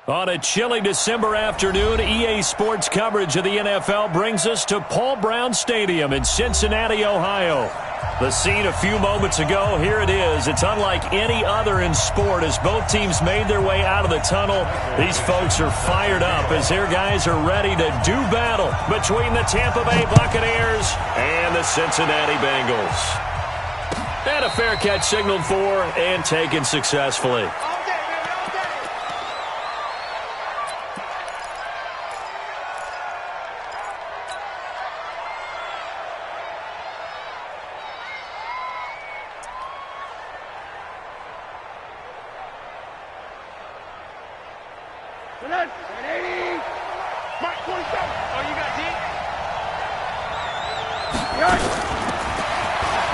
On a chilly December afternoon, EA Sports coverage of the NFL brings us to Paul Brown Stadium in Cincinnati, Ohio. The scene a few moments ago, here it is. It's unlike any other in sport as both teams made their way out of the tunnel. These folks are fired up as their guys are ready to do battle between the Tampa Bay Buccaneers and the Cincinnati Bengals. And a fair catch signaled for and taken successfully.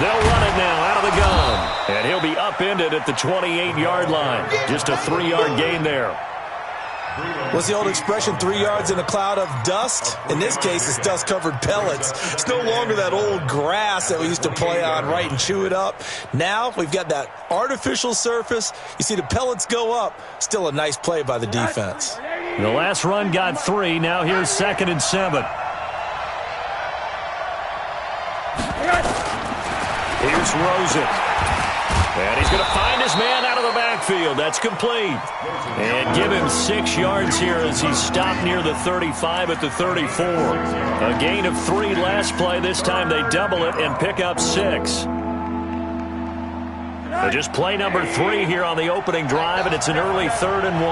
They'll run it now out of the gun. And he'll be upended at the 28-yard line. Just a 3-yard gain there. What's the old expression, 3 yards in a cloud of dust? In this case, it's dust-covered pellets. It's no longer that old grass that we used to play on, right, and chew it up. Now we've got that artificial surface. You see the pellets go up. Still a nice play by the defense. The last run got 3. Now here's 2nd and 7. Here's Rosen. And he's going to find his man out of the backfield. That's complete. And give him 6 yards here as he stopped near the 35 at the 34. A gain of 3 last play. This time they double it and pick up 6. Just play number 3 here on the opening drive, and it's an early 3rd and 1.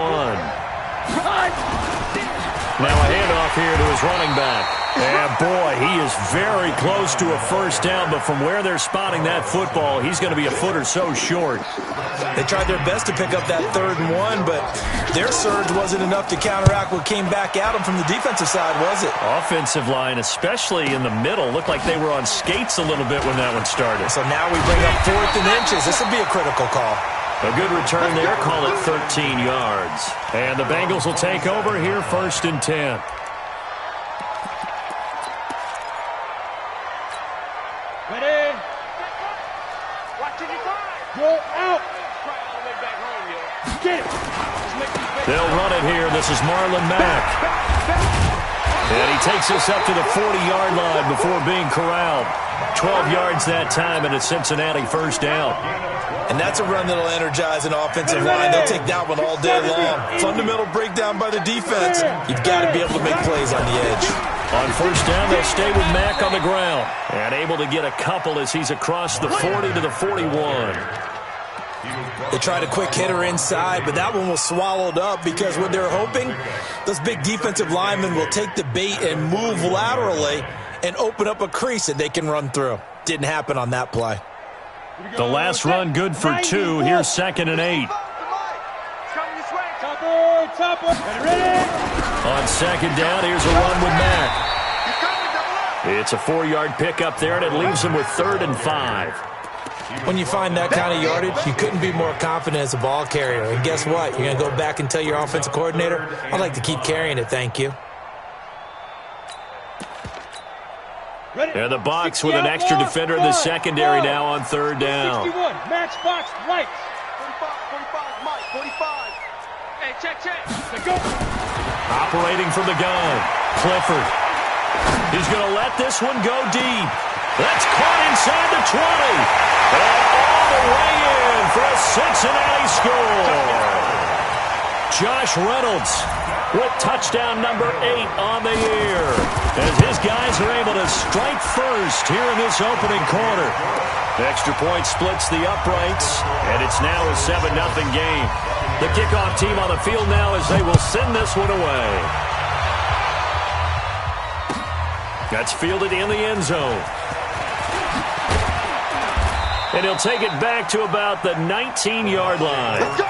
Now a handoff here to his running back. And, boy, he is very close to a first down, but from where they're spotting that football, he's going to be a foot or so short. They tried their best to pick up that 3rd and 1, but their surge wasn't enough to counteract what came back at them from the defensive side, was it? Offensive line, especially in the middle, looked like they were on skates a little bit when that one started. So now we bring up 4th and inches. This would be a critical call. A good return there, call it 13 yards. And the Bengals will take over here, 1st and 10. Ready? Watch it, go out. Get it. They'll run it here. This is Marlon Mack. And he takes us up to the 40-yard line before being corralled. 12 yards that time and a Cincinnati first down. And that's a run that'll energize an offensive line. They'll take that one all day long. Fundamental breakdown by the defense. You've got to be able to make plays on the edge. On first down, they'll stay with Mack on the ground. And able to get a couple as he's across the 40 to the 41. They tried a quick hitter inside, but that one was swallowed up because what they're hoping, those big defensive linemen will take the bait and move laterally and open up a crease that they can run through. Didn't happen on that play. The last run good for 2. Here's 2nd and 8. On 2nd down, here's a run with Mack. It's a 4-yard pickup there, and it leaves him with 3rd and 5. When you find that kind of yardage, you couldn't be more confident as a ball carrier. And guess what? You're going to go back and tell your offensive coordinator, I'd like to keep carrying it, thank you. And the box with an extra defender in the secondary now on 3rd down. 61, matchbox right. 45, Mike, 45. Hey, check. Let's go. Operating from the gun, Clifford. He's going to let this one go deep. That's caught inside the 20. And all the way in for a Cincinnati score. Josh Reynolds with touchdown number 8 on the year as his guys are able to strike first here in this opening quarter. The extra point splits the uprights, and it's now a 7-0 game. The kickoff team on the field now as they will send this one away. That's fielded in the end zone. And he'll take it back to about the 19-yard line. Let's go.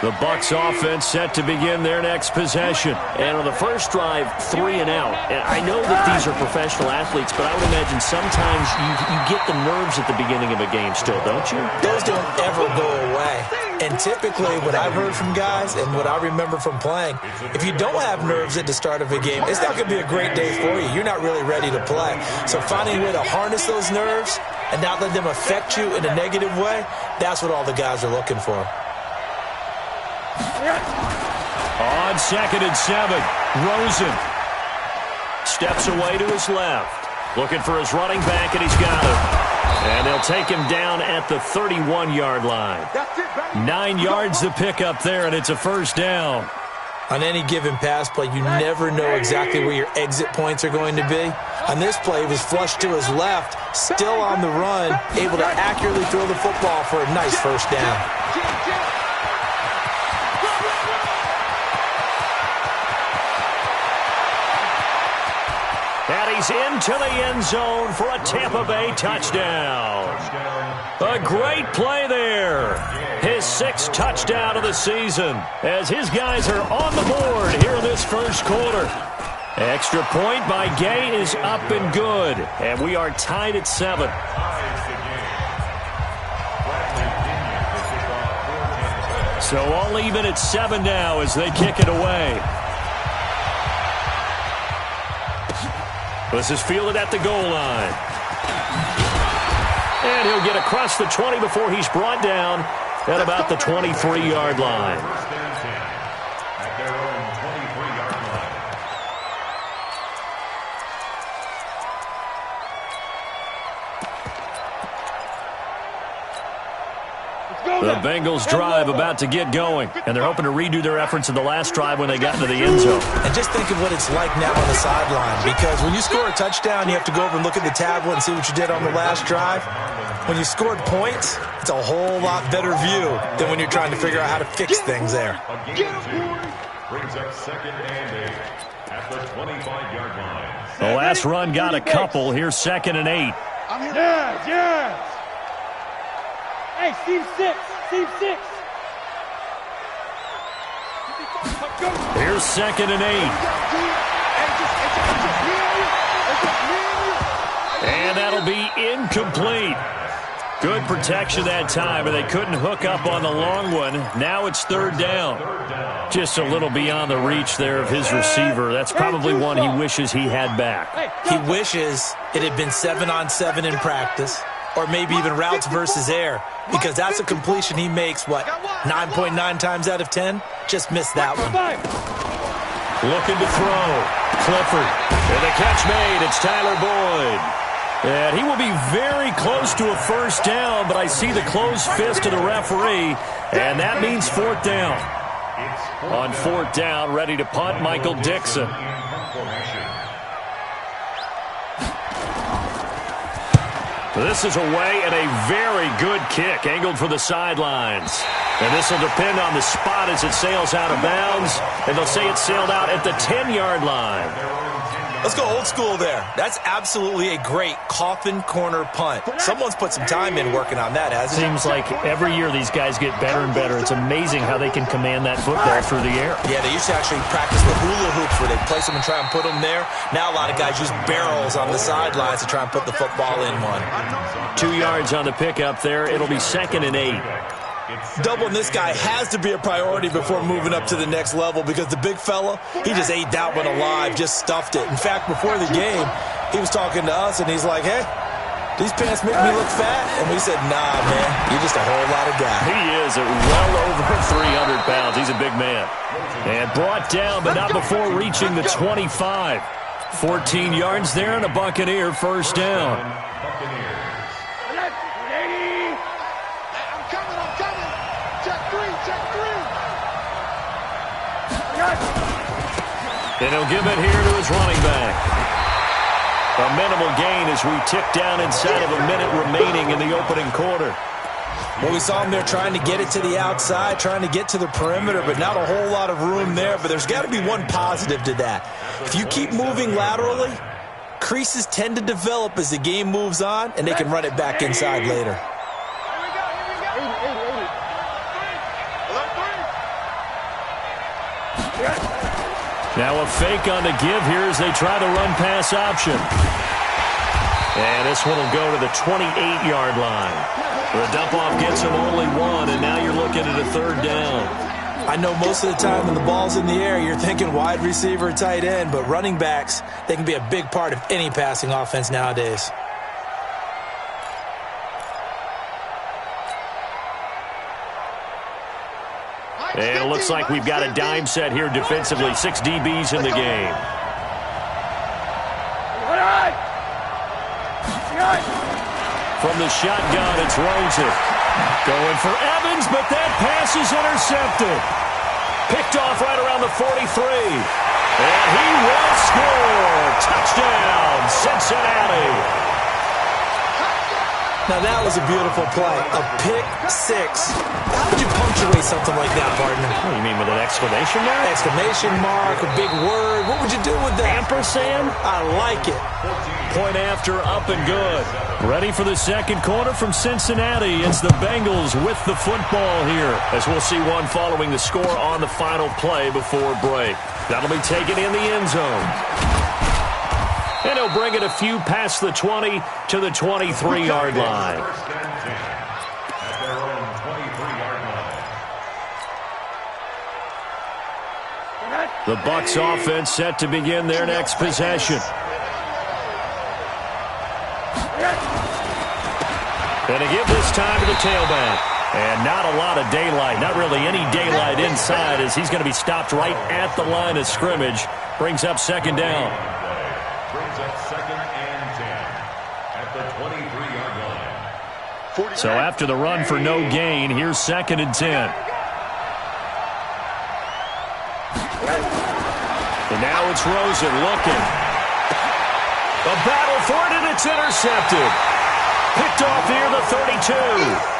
The Bucs offense set to begin their next possession. And on the first drive, 3 and out. And I know that these are professional athletes, but I would imagine sometimes you get the nerves at the beginning of a game still, don't you? Those don't ever go away. And typically, what I've heard from guys and what I remember from playing, if you don't have nerves at the start of a game, it's not going to be a great day for you. You're not really ready to play. So finding a way to harness those nerves and not let them affect you in a negative way, that's what all the guys are looking for. On 2nd and 7, Rosen steps away to his left. Looking for his running back, and he's got him. And they'll take him down at the 31-yard line. 9 yards to pick up there, and it's a first down. On any given pass play, you never know exactly where your exit points are going to be. On this play, he was flushed to his left, still on the run, able to accurately throw the football for a nice first down. And he's into the end zone for a Tampa Bay touchdown. A great play there. His 6th touchdown of the season as his guys are on the board here in this first quarter. Extra point by Gay is up and good. And we are tied at 7. So all even at 7 now as they kick it away. This is fielded at the goal line. And he'll get across the 20 before he's brought down at about the 23-yard line. The Bengals drive about to get going, and they're hoping to redo their efforts in the last drive when they got into the end zone. And just think of what it's like now on the sideline, because when you score a touchdown, you have to go over and look at the tablet and see what you did on the last drive. When you scored points, it's a whole lot better view than when you're trying to figure out how to fix things there. Brings up 2nd and 8 at the 25-yard line. The last run got a couple. Here's 2nd and 8. Yeah. Hey, Steve 6. Here's 2nd and 8. And that'll be incomplete. Good protection that time, and they couldn't hook up on the long one. Now it's 3rd down. Just a little beyond the reach there of his receiver. That's probably one he wishes he had back. He wishes it had been 7-on-7 in practice, or maybe even routes versus air, because that's a completion he makes, 9.9 times out of 10? Just missed that one. Looking to throw. Clifford. And the catch made. It's Tyler Boyd. And he will be very close to a first down, but I see the closed fist of the referee, and that means 4th down. On 4th down, ready to punt, Michael Dixon. This is away and a very good kick, angled for the sidelines. And this will depend on the spot as it sails out of bounds, and they'll say it sailed out at the 10-yard line. Let's go old school there. That's absolutely a great coffin corner punt. Someone's put some time in working on that, hasn't it? Seems like every year these guys get better and better. It's amazing how they can command that football through the air. Yeah, they used to actually practice the hula hoops where they'd place them and try and put them there. Now a lot of guys use barrels on the sidelines to try and put the football in one. 2 yards on the pickup there. It'll be 2nd and 8. Doubling this guy has to be a priority before moving up to the next level, because the big fella, he just ate that one alive, just stuffed it. In fact, before the game, he was talking to us, and he's like, hey, these pants make me look fat? And we said, nah, man, you're just a whole lot of guy. He is at well over 300 pounds. He's a big man. And brought down, but not before reaching the 25. 14 yards there and a Buccaneer first down. And he'll give it here to his running back. A minimal gain as we tick down inside of a minute remaining in the opening quarter. Well, we saw him there trying to get it to the outside, trying to get to the perimeter, but not a whole lot of room there. But there's got to be one positive to that. If you keep moving laterally, creases tend to develop as the game moves on, and they can run it back inside later. Now a fake on the give here as they try the run-pass option. And this one will go to the 28-yard line. The dump-off gets him only one, and now you're looking at a third down. I know most of the time when the ball's in the air, you're thinking wide receiver, tight end, but running backs, they can be a big part of any passing offense nowadays. And it looks like we've got a dime set here defensively. 6 DBs in the game. From the shotgun, it's Rosen. Going for Evans, but that pass is intercepted. Picked off right around the 43. And he will score. Touchdown, Cincinnati. Now that was a beautiful play. A pick six. How would you punctuate something like that, partner? What do you mean, with an exclamation mark? Exclamation mark, a big word. What would you do with that? Ampersand? I like it. Point after, up and good. Ready for the second quarter from Cincinnati. It's the Bengals with the football here, as we'll see one following the score on the final play before break. That'll be taken in the end zone. And he'll bring it a few past the 20 to the 23-yard line. The Bucs offense set to begin their next possession. And to give this time to the tailback. And not a lot of daylight, not really any daylight inside, as he's going to be stopped right at the line of scrimmage. Brings up second down. Brings up 2nd and 10 at the 23-yard line. So after the run for no gain, here's 2nd and 10. And now it's Rosen looking. A battle for it, and it's intercepted. Picked off near the 32.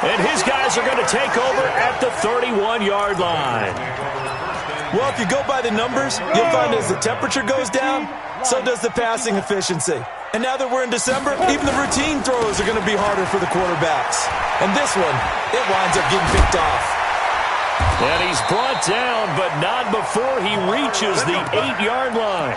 And his guys are going to take over at the 31-yard line. Well, if you go by the numbers, you'll find as the temperature goes down, so does the passing efficiency. And now that we're in December, even the routine throws are going to be harder for the quarterbacks. And this one, it winds up getting picked off. And he's brought down, but not before he reaches the 8-yard line.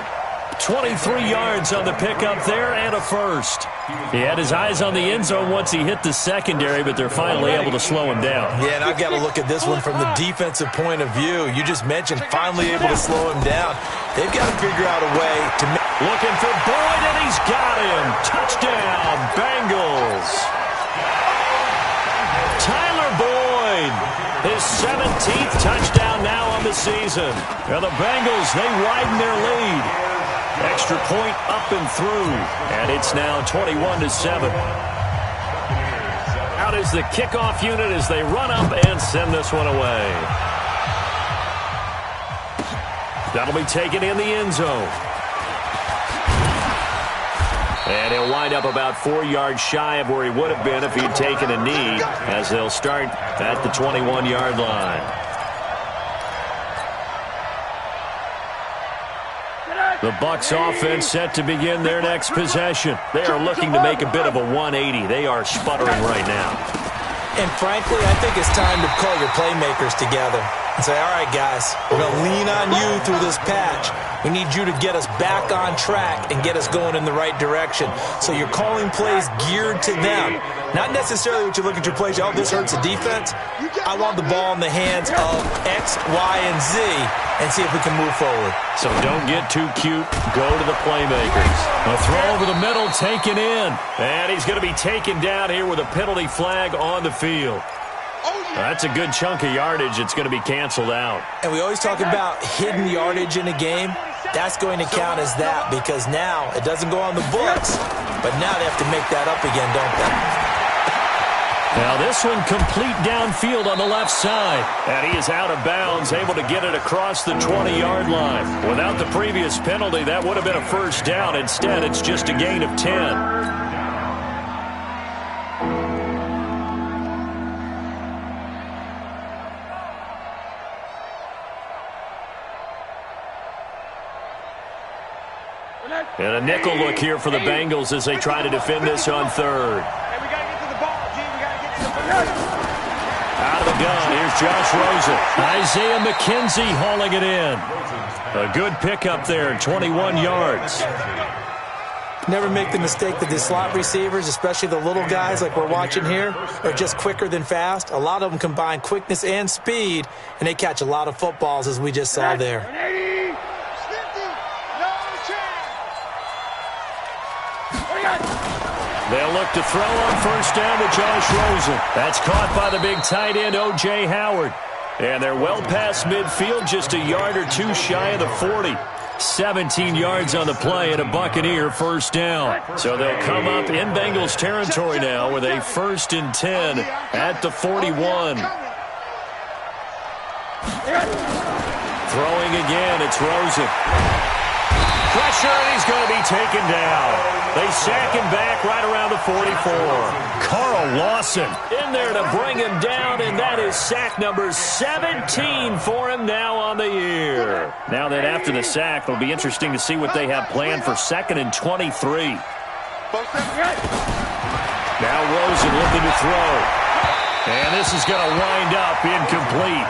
23 yards on the pickup there and a first. He had his eyes on the end zone once he hit the secondary, but they're finally able to slow him down. Yeah, and I've got to look at this one from the defensive point of view. You just mentioned finally able to slow him down. They've got to figure out a way to make... Looking for Boyd, and he's got him. Touchdown, Bengals. Tyler Boyd, his 17th touchdown now on the season. Now the Bengals, they widen their lead. Extra point up and through, and it's now 21-7. Out is the kickoff unit as they run up and send this one away. That'll be taken in the end zone. And he'll wind up about 4 yards shy of where he would have been if he'd taken a knee, as they'll start at the 21-yard line. The Bucs offense set to begin their next possession. They are looking to make a bit of a 180. They are sputtering right now. And frankly, I think it's time to call your playmakers together and say, all right, guys, we're going to lean on you through this patch. We need you to get us back on track and get us going in the right direction. So you're calling plays geared to them. Not necessarily what you look at your plays, oh, this hurts the defense. I want the ball in the hands of X, Y, and Z and see if we can move forward. So don't get too cute. Go to the playmakers. A throw over the middle, taken in. And he's going to be taken down here with a penalty flag on the field. That's a good chunk of yardage. It's going to be canceled out. And we always talk about hidden yardage in a game. That's going to count as that because now it doesn't go on the books, but now they have to make that up again, don't they? Now this one complete downfield on the left side. And he is out of bounds, able to get it across the 20-yard line. Without the previous penalty, that would have been a first down. Instead, it's just a gain of 10. And a nickel look here for the Bengals as they try to defend this on third. Hey, we got to get to the ball, G. We got to get to the ball. Out of the gun, here's Josh Rosen. Isaiah McKenzie hauling it in. A good pickup there, 21 yards. Never make the mistake that the slot receivers, especially the little guys like we're watching here, are just quicker than fast. A lot of them combine quickness and speed, and they catch a lot of footballs, as we just saw there. They'll look to throw on first down to Josh Rosen. That's caught by the big tight end, O.J. Howard. And they're well past midfield, just a yard or two shy of the 40. 17 yards on the play and a Buccaneer first down. So they'll come up in Bengals territory now with a 1st and 10 at the 41. Throwing again, it's Rosen. Pressure, and he's going to be taken down. They sack him back right around the 44. Carl Lawson in there to bring him down, and that is sack number 17 for him now on the year. Now that after the sack, it'll be interesting to see what they have planned for 2nd and 23. Now Rosen looking to throw. And this is going to wind up incomplete.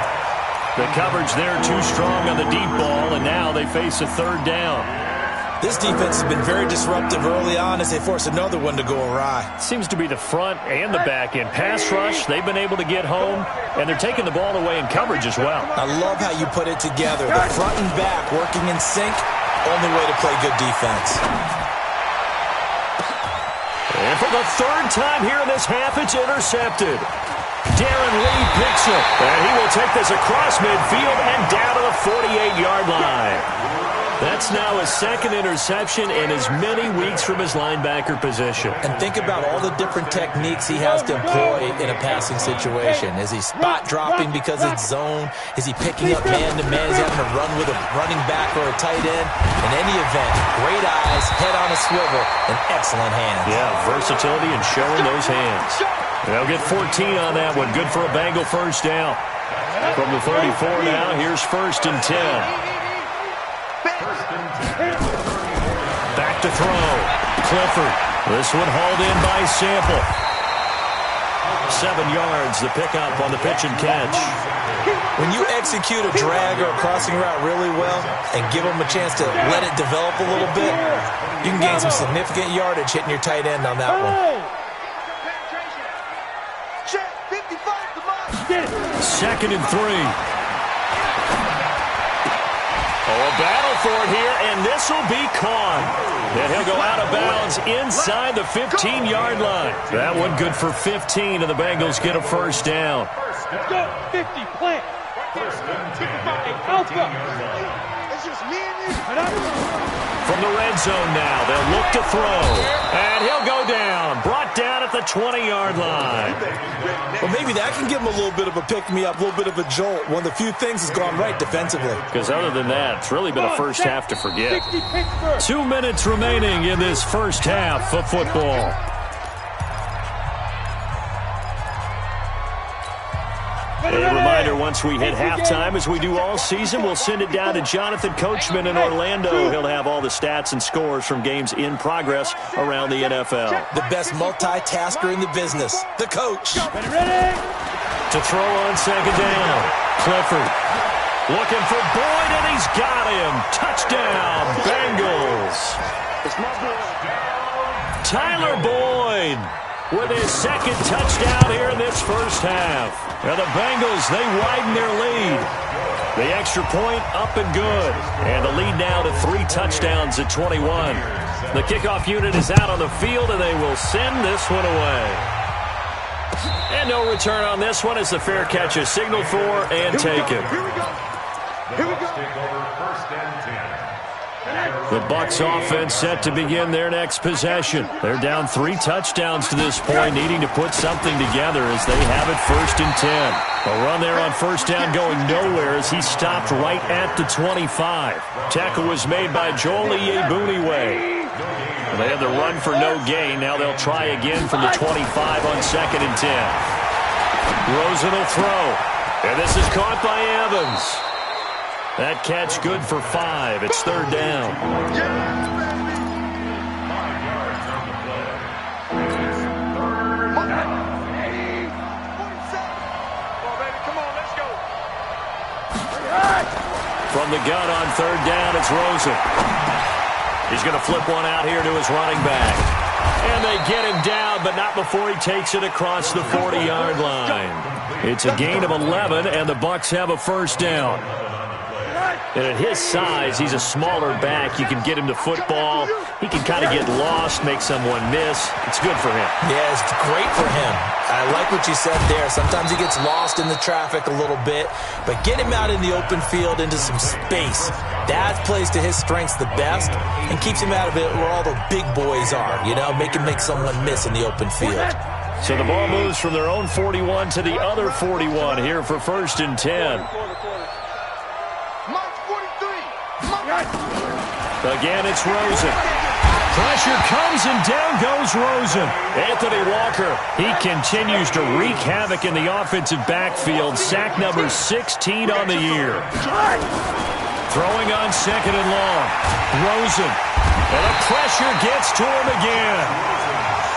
The coverage there too strong on the deep ball, and now they face a 3rd down. This defense has been very disruptive early on as they force another one to go awry. Seems to be the front and the back end. Pass rush, they've been able to get home, and they're taking the ball away in coverage as well. I love how you put it together. The front and back working in sync, only way to play good defense. And for the 3rd time here in this half, it's intercepted. Darren Lee picks it, and he will take this across midfield and down to the 48-yard line. That's now his 2nd interception in as many weeks from his linebacker position. And think about all the different techniques he has to employ in a passing situation. Is he spot dropping because it's zone? Is he picking up man-to-man? Is he having to run with a running back or a tight end? In any event, great eyes, head on a swivel, and excellent hands. Yeah, versatility and showing those hands. They'll get 14 on that one. Good for a Bengal first down. From the 34 now, here's 1st and 10. Back to throw. Clifford. This one hauled in by Sample. 7 yards, the pickup on the pitch and catch. When you execute a drag or a crossing route really well and give them a chance to let it develop a little bit, you can gain some significant yardage hitting your tight end on that one. 2nd and 3. Oh, a battle for it here, and this will be caught. And he'll go out of bounds inside the 15-yard line. That one good for 15, and the Bengals get a first down. Go, 50, plant. Alpha. It's just me and you. From the red zone now, they'll look to throw. And he'll go down, brought down at the 20-yard line. Well, maybe that can give him a little bit of a pick-me-up, a little bit of a jolt. One of the few things has gone right defensively. Because other than that, it's really been a first half to forget. 2 minutes remaining in this first half of football. A reminder, once we hit halftime, as we do all season, we'll send it down to Jonathan Coachman in Orlando. He'll have all the stats and scores from games in progress around the NFL. The best multitasker in the business, the coach. To throw on 2nd down, Clifford. Looking for Boyd, and he's got him. Touchdown, Bengals. Tyler Boyd with his 2nd touchdown here in this first half. Now the Bengals, they widen their lead. The extra point up and good. And the lead now to 3 touchdowns at 21. The kickoff unit is out on the field, and they will send this one away. And no return on this one as the fair catch is signaled for and taken. Here we go. The Bucs offense set to begin their next possession. They're down 3 touchdowns to this point, needing to put something together as they have it 1st and 10. A run there on first down going nowhere as he stopped right at the 25. Tackle was made by Joel Iyiegbuniwe. They had the run for no gain. Now they'll try again from the 25 on 2nd and 10. Rosen will throw. And this is caught by Evans. That catch good for 5. It's 3rd down. From the gun on 3rd down, it's Rosen. He's going to flip one out here to his running back. And they get him down, but not before he takes it across the 40-yard line. It's a gain of 11, and the Bucs have a first down. And at his size, he's a smaller back. You can get him to football. He can kind of get lost, make someone miss. It's good for him. Yeah, it's great for him. I like what you said there. Sometimes he gets lost in the traffic a little bit, but get him out in the open field into some space. That plays to his strengths the best and keeps him out of it where all the big boys are, you know, make someone miss in the open field. So the ball moves from their own 41 to the other 41 here for 1st and 10. Again, it's Rosen. Pressure comes, and down goes Rosen. Anthony Walker, he continues to wreak havoc in the offensive backfield. Sack number 16 on the year. Throwing on 2nd and long. Rosen. And the pressure gets to him again.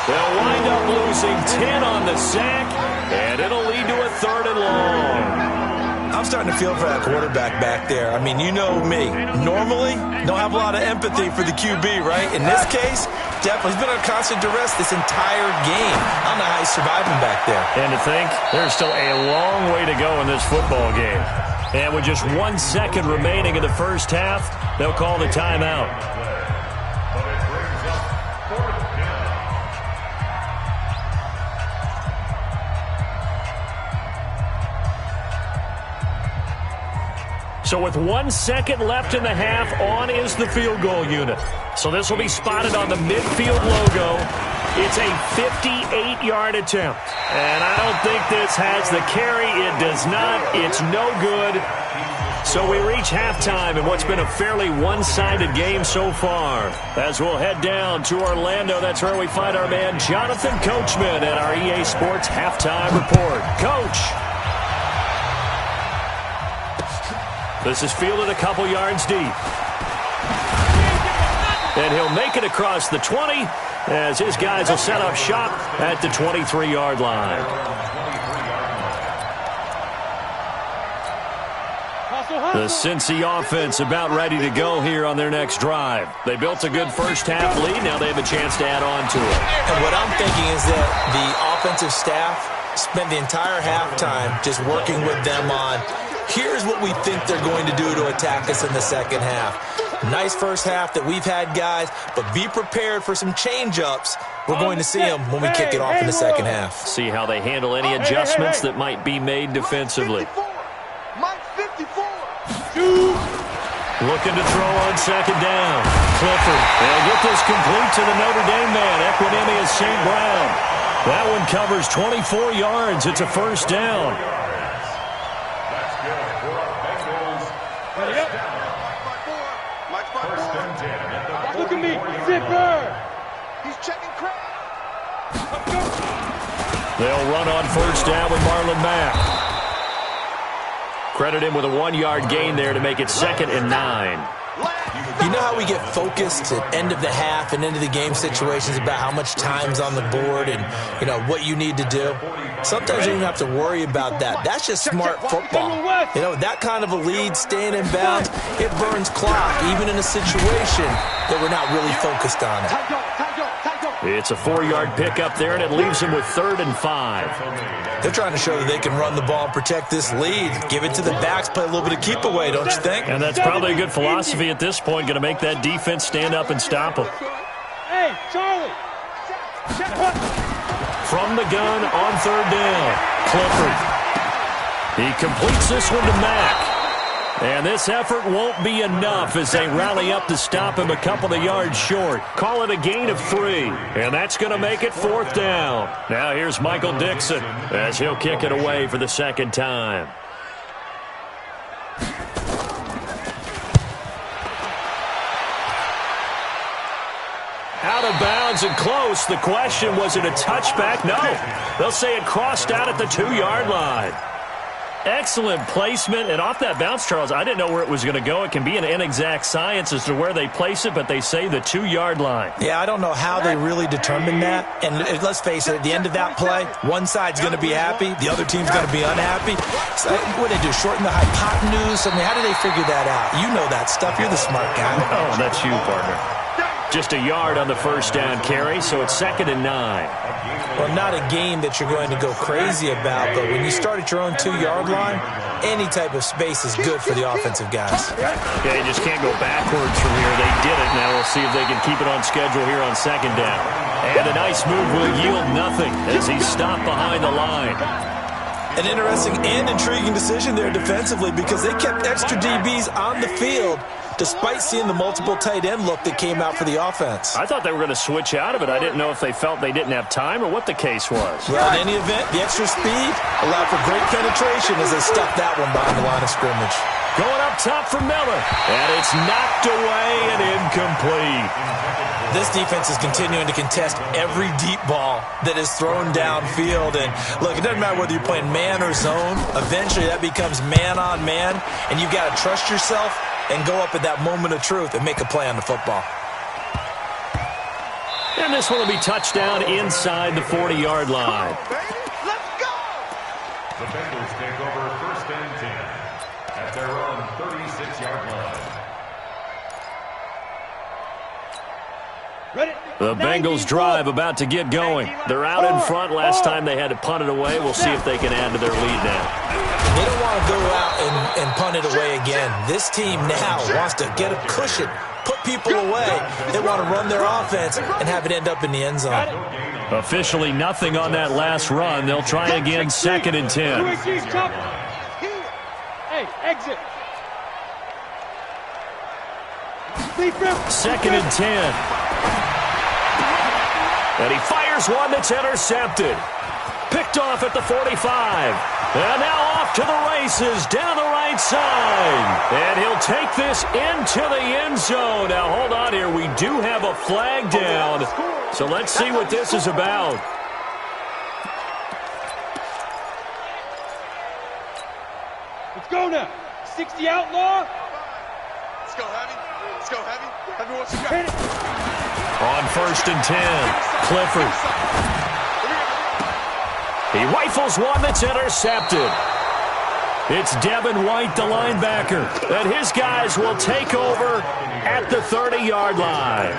They'll wind up losing 10 on the sack, and it'll lead to a 3rd and long. I'm starting to feel for that quarterback back there. I mean, you know me. Normally, don't have a lot of empathy for the QB, right? In this case, definitely. He's been on constant duress this entire game. I don't know how he's surviving back there. And to think, there's still a long way to go in this football game. And with just 1 second remaining in the first half, they'll call the timeout. So with 1 second left in the half, on is the field goal unit. So this will be spotted on the midfield logo. It's a 58-yard attempt. And I don't think this has the carry. It does not. It's no good. So we reach halftime in what's been a fairly one-sided game so far. As we'll head down to Orlando, that's where we find our man Jonathan Coachman at our EA Sports Halftime Report. Coach. This is fielded a couple yards deep. And he'll make it across the 20 as his guys will set up shop at the 23-yard line. The Cincy offense about ready to go here on their next drive. They built a good first-half lead. Now they have a chance to add on to it. And what I'm thinking is that the offensive staff spent the entire halftime just working with them on, here's what we think they're going to do to attack us in the second half. Nice first half that we've had, guys, but be prepared for some change-ups. We're going to see them when we kick it off in the second half. See how they handle any adjustments that might be made defensively. Looking to throw on second down. Clifford. They'll get this complete to the Notre Dame man, Equinemius St. Brown. That one covers 24 yards. It's a first down. Look at me, Zipper. He's checking crap. They'll run on first down with Marlon Mack. Credit him with a 1-yard gain there to make it 2nd and 9. You know how we get focused at end of the half and into the game situations about how much time's on the board and, you know, what you need to do? Sometimes you don't have to worry about that. That's just smart football. You know, that kind of a lead, staying in bounds, it burns clock, even in a situation that we're not really focused on it. It's a 4-yard pickup there, and it leaves them with 3rd and 5. They're trying to show that they can run the ball and protect this lead. Give it to the backs, play a little bit of keep away, don't you think? And that's probably a good philosophy at this point, going to make that defense stand up and stop them. Hey, Charlie. From the gun on 3rd down, Clifford. He completes this one to Mack. And this effort won't be enough as they rally up to stop him a couple of yards short. Call it a gain of 3. And that's going to make it 4th down. Now here's Michael Dixon as he'll kick it away for the second time. Out of bounds and close. The question, was it a touchback? No. They'll say it crossed out at the 2-yard line. Excellent placement, and off that bounce, Charles, I didn't know where it was going to go. It can be an inexact science as to where they place it, but they say the 2-yard line. Yeah, I don't know how they really determined that. And let's face it, at the end of that play, one side's going to be happy, the other team's going to be unhappy. So what do they do, shorten the hypotenuse? I mean, how do they figure that out? You know that stuff. You're the smart guy. Oh, that's you, partner. Just a yard on the first down carry, so it's 2nd and 9. Well, not a game that you're going to go crazy about, but when you start at your own 2-yard line, any type of space is good for the offensive guys. Yeah, you just can't go backwards from here. They did it. Now we'll see if they can keep it on schedule here on 2nd down. And a nice move will yield nothing as he's stopped behind the line. An interesting and intriguing decision there defensively because they kept extra DBs on the field despite seeing the multiple tight end look that came out for the offense. I thought they were going to switch out of it. I didn't know if they felt they didn't have time or what the case was. Well, in any event, the extra speed allowed for great penetration as they stuffed that one behind the line of scrimmage. Going up top for Miller, and it's knocked away and incomplete. This defense is continuing to contest every deep ball that is thrown downfield. And look, it doesn't matter whether you're playing man or zone. Eventually that becomes man on man, and you've got to trust yourself and go up at that moment of truth and make a play on the football. And this one will be touchdown inside the 40-yard line. Let's go! The Bengals take over 1st and 10 at their own 36-yard line. The Bengals drive about to get going. They're out in front. Last time they had to punt it away. We'll see if they can add to their lead now. They don't want to go out and punt it away again. This team now wants to get a cushion, put people away. They want to run their offense and have it end up in the end zone. Officially nothing on that last run. They'll try again 2nd and 10. Hey, exit. 2nd and 10. And he fires one that's intercepted. Picked off at the 45. And now off to the races down the right side. And he'll take this into the end zone. Now, hold on here. We do have a flag down. So let's see what this is about. Let's go now. 60 outlaw. Let's go, Heavy. Let's go, Heavy. Heavy, what you got? On 1st and 10, Clifford. He rifles one that's intercepted. It's Devin White, the linebacker, and his guys will take over at the 30-yard line.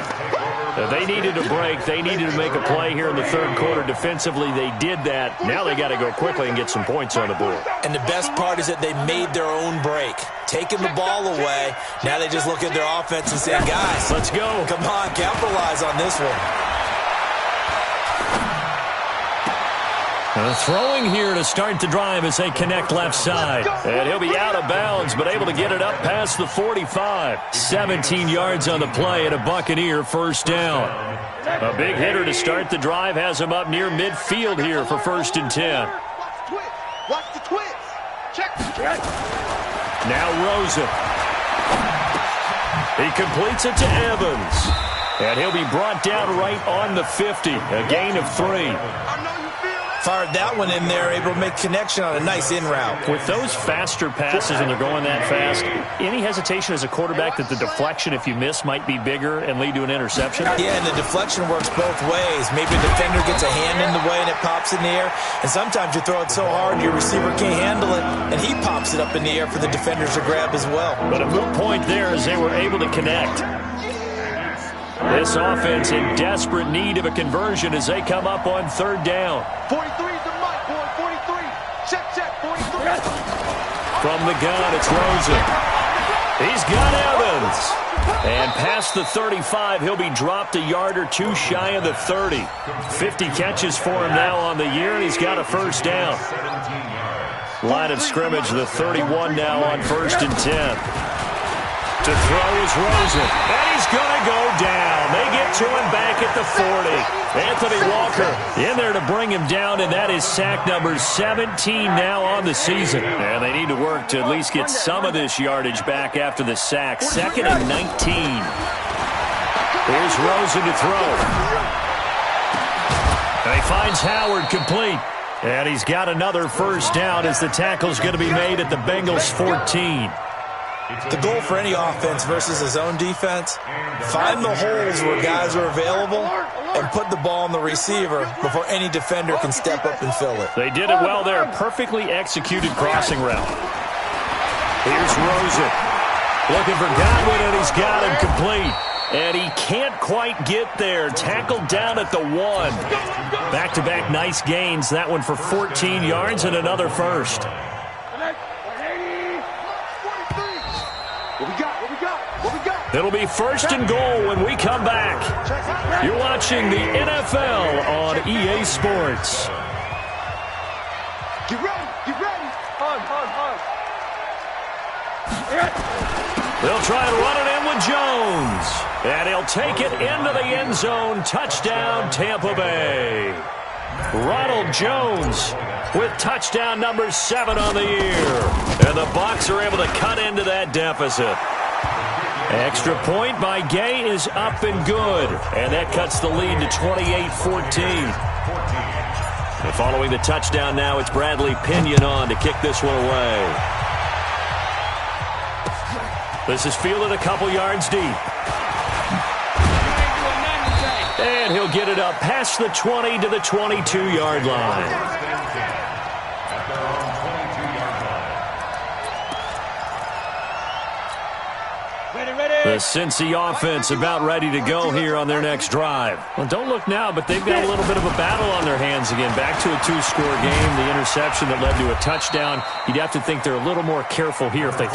They needed a break. They needed to make a play here in the 3rd quarter. Defensively, they did that. Now they got to go quickly and get some points on the board. And the best part is that they made their own break, taking the ball away. Now they just look at their offense and say, guys, let's go. Come on, capitalize on this one. Throwing here to start the drive as they connect left side. And he'll be out of bounds, but able to get it up past the 45. 17 yards on the play and a Buccaneer 1st down. A big hitter to start the drive has him up near midfield here for 1st and 10. Watch the twist. Check. Now Rosen. He completes it to Evans. And he'll be brought down right on the 50. A gain of 3. Fired that one in there, able to make connection on a nice in route. With those faster passes and they're going that fast, any hesitation as a quarterback that the deflection, if you miss, might be bigger and lead to an interception? Yeah, and the deflection works both ways. Maybe a defender gets a hand in the way and it pops in the air. And sometimes you throw it so hard your receiver can't handle it, and he pops it up in the air for the defenders to grab as well. But a moot point there as they were able to connect. This offense in desperate need of a conversion as they come up on 3rd down. 43 is the mic, boy. 43. Check. 43. From the gun, it's Rosen. He's got Evans. And past the 35, he'll be dropped a yard or two shy of the 30. 50 catches for him now on the year, and he's got a 1st down. Line of scrimmage, the 31 now on 1st and 10. To throw is Rosen, and he's going to go down. They get to him back at the 40. Anthony Walker in there to bring him down, and that is sack number 17 now on the season. And they need to work to at least get some of this yardage back after the sack. 2nd and 19. Here's Rosen to throw. And he finds Howard complete. And he's got another 1st down as the tackle's going to be made at the Bengals 14. The goal for any offense versus a zone defense, find the holes where guys are available and put the ball on the receiver before any defender can step up and fill it. They did it well there. Perfectly executed crossing route. Here's Rosen. Looking for Godwin, and he's got him complete. And he can't quite get there. Tackled down at the 1. Back-to-back nice gains. That one for 14 yards and another first. It'll be first and goal when we come back. You're watching the NFL on EA Sports. Get ready. Hard. They'll try and run it in with Jones. And he'll take it into the end zone. Touchdown, Tampa Bay. Ronald Jones with touchdown number 7 on the year. And the Bucs are able to cut into that deficit. Extra point by Gay is up and good. And that cuts the lead to 28-14. And following the touchdown now, it's Bradley Pinion on to kick this one away. This is fielded a couple yards deep. And he'll get it up past the 20 to the 22-yard line. The Cincy offense about ready to go here on their next drive. Well, don't look now, but they've got a little bit of a battle on their hands again. Back to a 2-score game. The interception that led to a touchdown. You'd have to think they're a little more careful here if they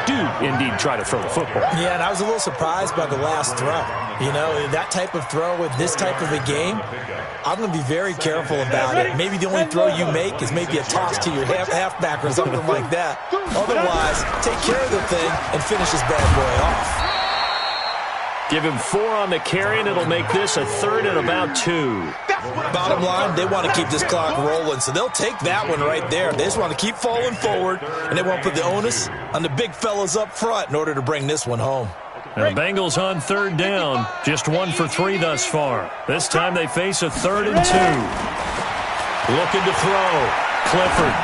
do indeed try to throw the football. Yeah, and I was a little surprised by the last throw. You know, that type of throw with this type of a game, I'm going to be very careful about it. Maybe the only throw you make is maybe a toss to your halfback or something like that. Otherwise, take care of the thing and finish this bad boy off. Give him 4 on the carry, and it'll make this a 3rd and about 2. Bottom line, they want to keep this clock rolling, so they'll take that one right there. They just want to keep falling forward, and they want to put the onus on the big fellas up front in order to bring this one home. And the Bengals on 3rd down, just 1 for 3 thus far. This time they face a 3rd and 2. Looking to throw. Clifford.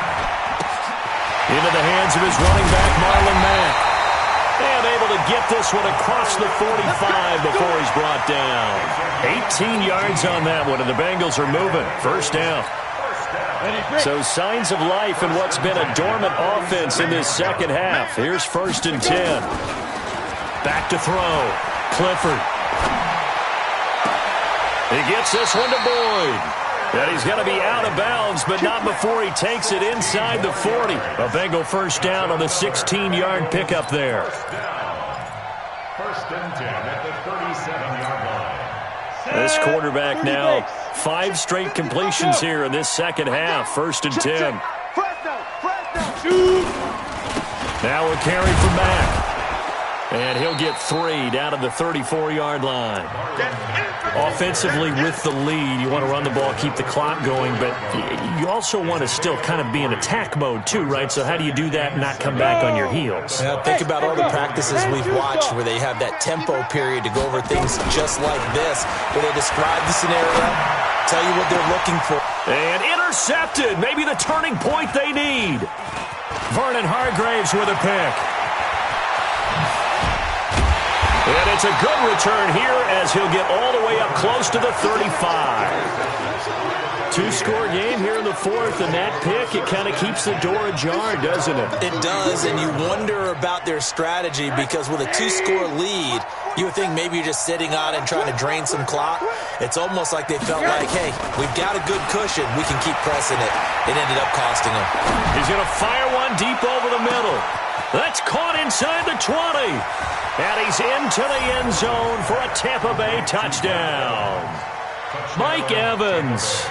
Into the hands of his running back, Marlon Mack. And able to get this one across the 45 before he's brought down. 18 yards on that one, and the Bengals are moving. First down. So signs of life in what's been a dormant offense in this second half. Here's 1st and 10. Back to throw. Clifford. He gets this one to Boyd. And he's going to be out of bounds, but not before he takes it inside the 40. A Bengal first down on the 16-yard pickup there. First and 10 at the 37-yard line. This quarterback now, 5 straight completions here in this second half. 1st and 10. Now a carry from Mack. And he'll get 3 down to the 34-yard line. Offensively with the lead, you want to run the ball, keep the clock going, but you also want to still kind of be in attack mode too, right? So how do you do that and not come back on your heels? Yeah, think about all the practices we've watched where they have that tempo period to go over things just like this, where they describe the scenario, tell you what they're looking for. And intercepted, maybe the turning point they need. Vernon Hargraves with a pick. And it's a good return here as he'll get all the way up close to the 35. 2-score game here in the 4th, and that pick, it kind of keeps the door ajar, doesn't it? It does, and you wonder about their strategy because with a 2-score lead, you would think maybe you're just sitting on it and trying to drain some clock. It's almost like they felt like, hey, we've got a good cushion. We can keep pressing it. It ended up costing them. He's going to fire one deep over the middle. That's caught inside the 20. And he's into the end zone for a Tampa Bay touchdown. Mike Evans,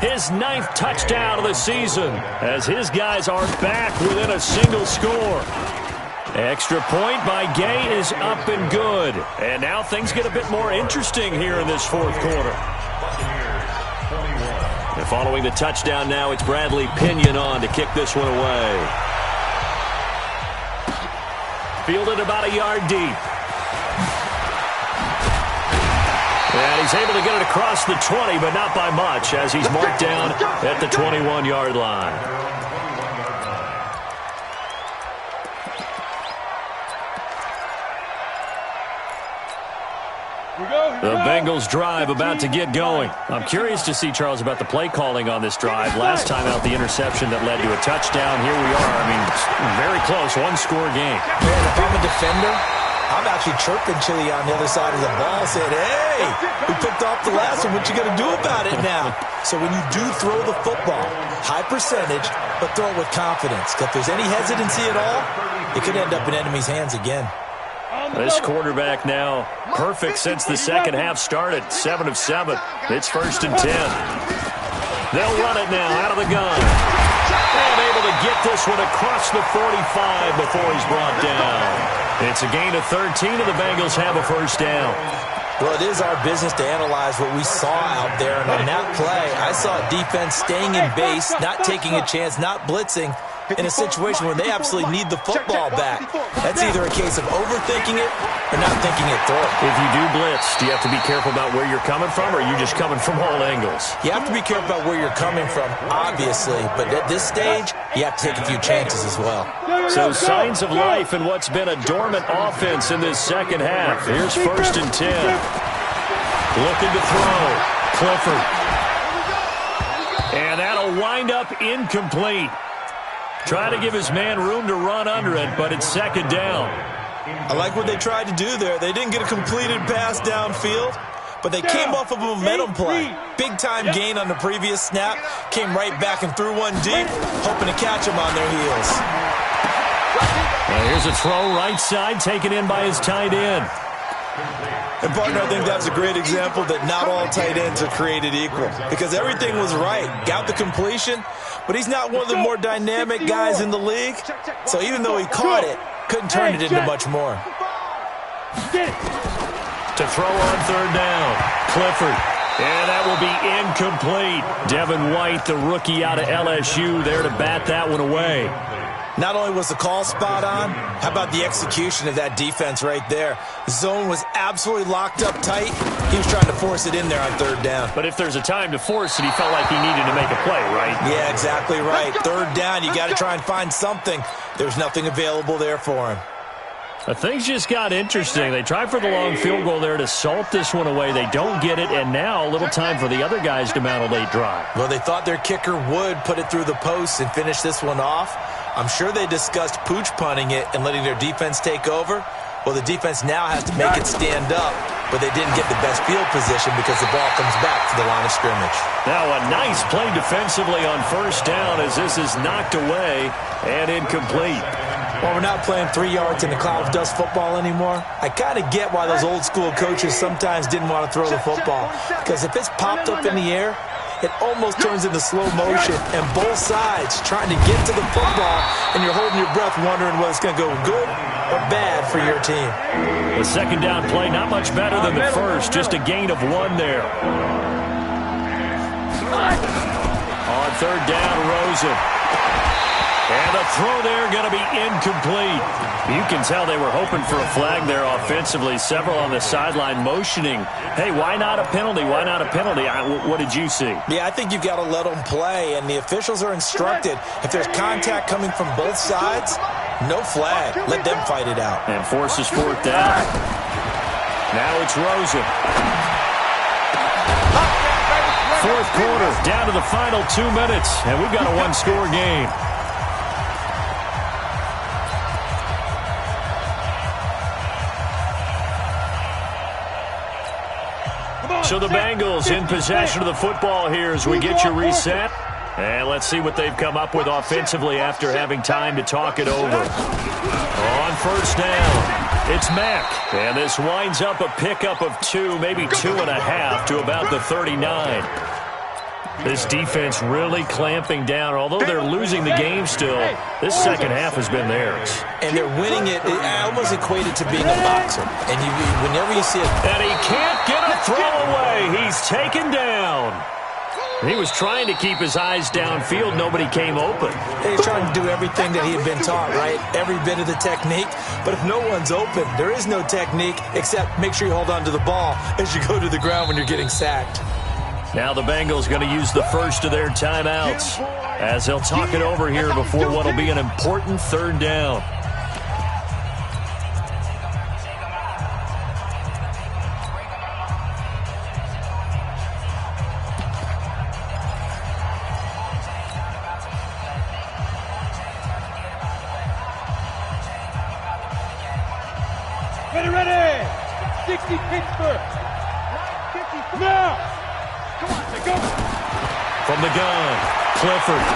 his 9th touchdown of the season, as his guys are back within a single score. Extra point by Gay is up and good. And now things get a bit more interesting here in this 4th quarter. And following the touchdown now, it's Bradley Pinion on to kick this one away. Fielded about a yard deep. And he's able to get it across the 20, but not by much, as he's marked down at the 21-yard line. The Bengals drive about to get going. I'm curious to see, Charles, about the play calling on this drive. Last time out, the interception that led to a touchdown. Here we are. I mean, very close, 1-score game. Man, if I'm a defender, I'm actually chirping Chili on the other side of the ball, saying, hey, we picked off the last one. What you going to do about it now? So when you do throw the football, high percentage, but throw it with confidence. If there's any hesitancy at all, it could end up in enemy's hands again. This quarterback now perfect since the second half started. 7 of 7. It's 1st and 10. They'll run it now out of the gun. And able to get this one across the 45 before he's brought down. It's a gain of 13, and the Bengals have a 1st down. Well, it is our business to analyze what we saw out there. And on that play, I saw defense staying in base, not taking a chance, not blitzing, in a situation where they absolutely need the football back. That's either a case of overthinking it or not thinking it through. If you do blitz, do you have to be careful about where you're coming from, or are you just coming from all angles? You have to be careful about where you're coming from, obviously. But at this stage, you have to take a few chances as well. So signs of life in what's been a dormant offense in this second half. Here's 1st and 10. Looking to throw. Clifford. And that'll wind up incomplete. Trying to give his man room to run under it, but it's 2nd down. I like what they tried to do there. They didn't get a completed pass downfield, but they came off of a momentum play. Big-time gain on the previous snap. Came right back and threw one deep, hoping to catch them on their heels. And here's a throw right side, taken in by his tight end. And, partner, I think that's a great example that not all tight ends are created equal, because everything was right. Got the completion, but he's not one of the more dynamic guys in the league. So even though he caught it, couldn't turn it into much more. To throw on 3rd down, Clifford. And that will be incomplete. Devin White, the rookie out of LSU, there to bat that one away. Not only was the call spot on, how about the execution of that defense right there? The zone was absolutely locked up tight. He was trying to force it in there on 3rd down. But if there's a time to force it, he felt like he needed to make a play, right? Yeah, exactly right. 3rd down, you got to try and find something. There's nothing available there for him. But things just got interesting. They tried for the long field goal there to salt this one away. They don't get it, and now a little time for the other guys to mount a late drive. Well, they thought their kicker would put it through the post and finish this one off. I'm sure they discussed pooch punting it and letting their defense take over. Well, the defense now has to make it stand up, but they didn't get the best field position because the ball comes back to the line of scrimmage. Now a nice play defensively on 1st down as this is knocked away and incomplete. Well, we're not playing 3 yards in a cloud of dust football anymore. I kind of get why those old school coaches sometimes didn't want to throw the football, because if it's popped up in the air, it almost turns into slow motion, and both sides trying to get to the football, and you're holding your breath wondering whether it's going to go good or bad for your team. The 2nd down play, not much better than the first, just a gain of 1 there. On 3rd down, Rosen. And the throw there going to be incomplete. You can tell they were hoping for a flag there offensively. Several on the sideline motioning, hey, why not a penalty? Why not a penalty? What did you see? Yeah, I think you've got to let them play, and the officials are instructed. If there's contact coming from both sides, no flag. Let them fight it out. And forces 4th down. Now it's Rosen. 4th quarter, down to the final 2 minutes, and we've got a 1-score game. So the Bengals in possession of the football here as we get you reset. And let's see what they've come up with offensively after having time to talk it over. On 1st down, it's Mack. And this winds up a pickup of 2, maybe 2.5 to about the 39. This defense really clamping down. Although they're losing the game still, this second half has been theirs. And they're winning it. I almost equate it to being a boxer. And whenever you see it. And he can't get a throw away. He's taken down. He was trying to keep his eyes downfield. Nobody came open. He's trying to do everything that he had been taught, right? Every bit of the technique. But if no one's open, there is no technique except make sure you hold on to the ball as you go to the ground when you're getting sacked. Now the Bengals going to use the first of their timeouts as they'll talk it over here before what will be an important 3rd down. From the gun, Clifford.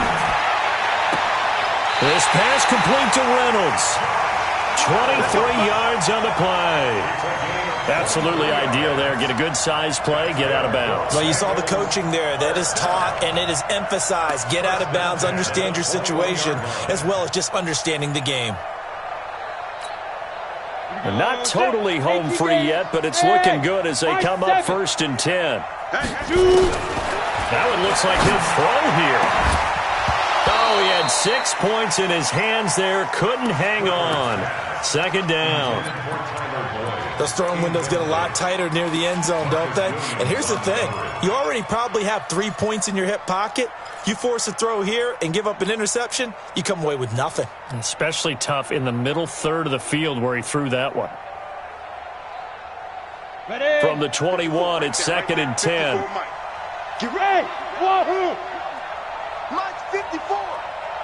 This pass complete to Reynolds. 23 yards on the play. Absolutely ideal there. Get a good size play, get out of bounds. Well, you saw the coaching there. That is taught and it is emphasized. Get out of bounds, understand your situation, as well as just understanding the game. And not totally home free yet, but it's looking good as they come up 1st and 10. Now it looks like he'll throw here. Oh, he had 6 points in his hands there. Couldn't hang on. 2nd down. Those throwing windows get a lot tighter near the end zone, don't they? And here's the thing. You already probably have 3 points in your hip pocket. You force a throw here and give up an interception, you come away with nothing. Especially tough in the middle third of the field where he threw that one. Ready? From the 21, it's 2nd and 10. Get ready. Wahoo! Mike 54.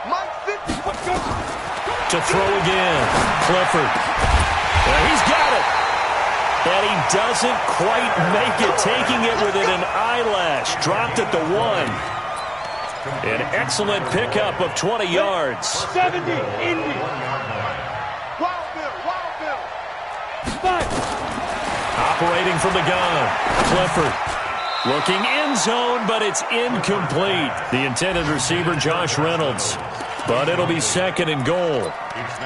Mike 54. To throw again. Clifford. Well, he's got it. And he doesn't quite make it, taking it within an eyelash. Dropped at the 1. An excellent pickup of 20 yards. 70, Indy. Wild Bill. Operating from the gun. Clifford. Looking end zone, but it's incomplete. The intended receiver, Josh Reynolds. But it'll be 2nd and goal.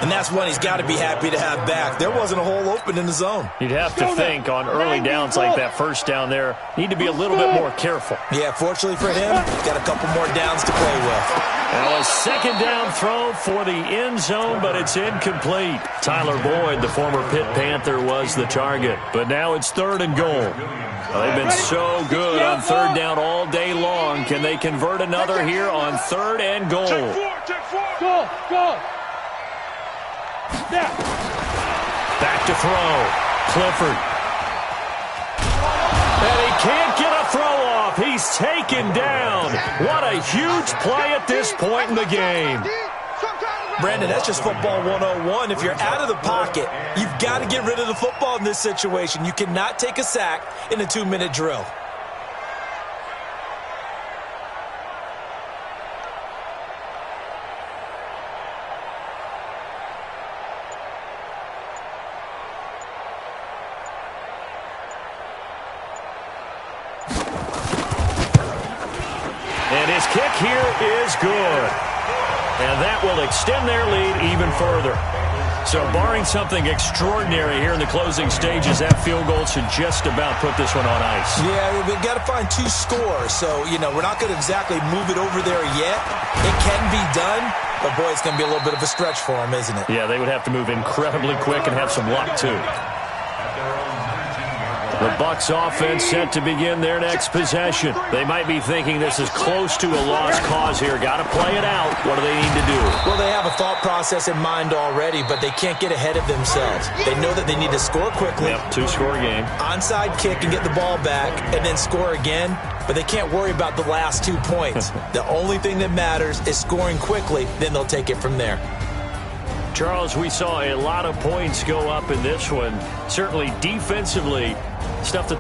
And that's one he's got to be happy to have back. There wasn't a hole open in the zone. You'd have to think on early downs like that 1st down there, need to be a little bit more careful. Yeah, fortunately for him, got a couple more downs to play with. Now a 2nd down throw for the end zone, but it's incomplete. Tyler Boyd, the former Pitt Panther, was the target. But now it's 3rd and goal. Well, they've been so good on 3rd down all day long. Can they convert another here on 3rd and goal? Go. Snap. Back to throw. Clifford. And he can't get a throw off. He's taken down. What a huge play at this point in the game. Brandon, that's just football 101. If you're out of the pocket, you've got to get rid of the football in this situation. You cannot take a sack in a 2-minute drill. And his kick here is good. And that will extend their lead even further. So barring something extraordinary here in the closing stages, that field goal should just about put this one on ice. Yeah, we've got to find 2 scores. So, we're not going to exactly move it over there yet. It can be done, but boy, it's going to be a little bit of a stretch for them, isn't it? Yeah, they would have to move incredibly quick and have some luck, too. The Bucs offense set to begin their next possession. They might be thinking this is close to a lost cause here. Got to play it out. What do they need to do? Well, they have a thought process in mind already, but they can't get ahead of themselves. They know that they need to score quickly. Yep, 2-score game. Onside kick and get the ball back and then score again, but they can't worry about the last 2 points. The only thing that matters is scoring quickly, then they'll take it from there. Charles, we saw a lot of points go up in this one. Certainly defensively, stuff that